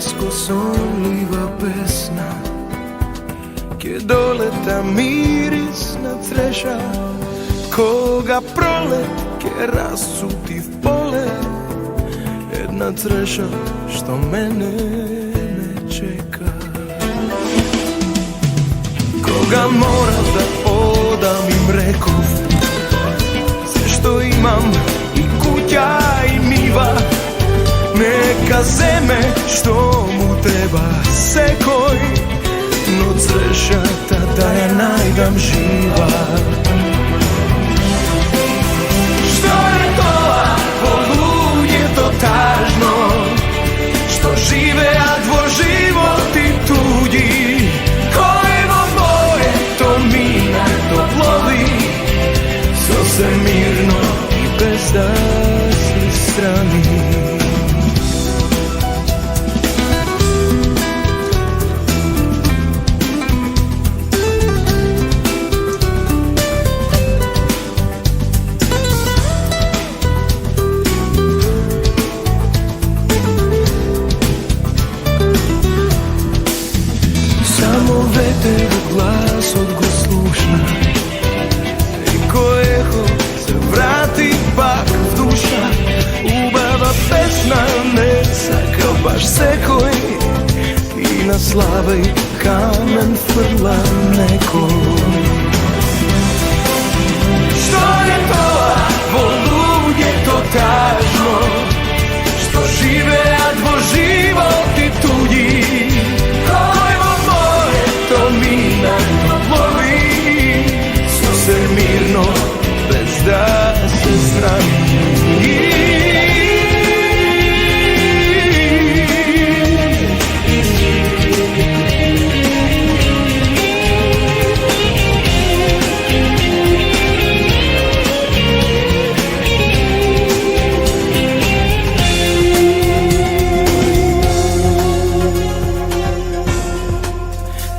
neskosonljiva pesna, gdje doleta mirisna treša, koga prolet ke rasuti v pole, jedna treša što mene ne čeka. Koga moram da odam im rekov, sve što imam i kuća i niva, neka zeme što mu treba sekoj, no treša da ja najdam živa. Što je to, poludje to tažno, što žive, a dvor životi tuđi, kojevo moje to mina, to plovi, so se mirno i bez da se strani. Samo veter glas od go sluša i ko eho se vrati pak v duša, ubava pesna neca kao baš sekoj i na slavej kamen frla neko. Što je to, poludje to tažno, što žive, a dvo životi tuđi, to mina, to plovi, so se mirno, bez da se strani.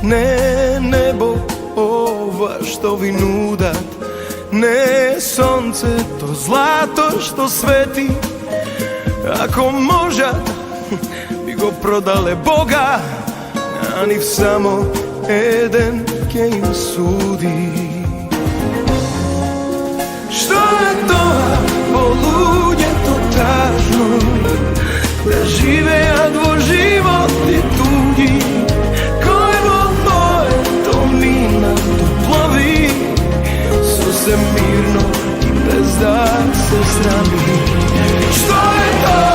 Ne nebo ova što vi nudat, ne sonce to zlato što sveti, ako možat bi go prodale Boga, a ni samo Eden ke im sudi. Što je to, poludje to tažno, da žive, a dvo životi tuđi, se mirno i bez da se srami. Što je to?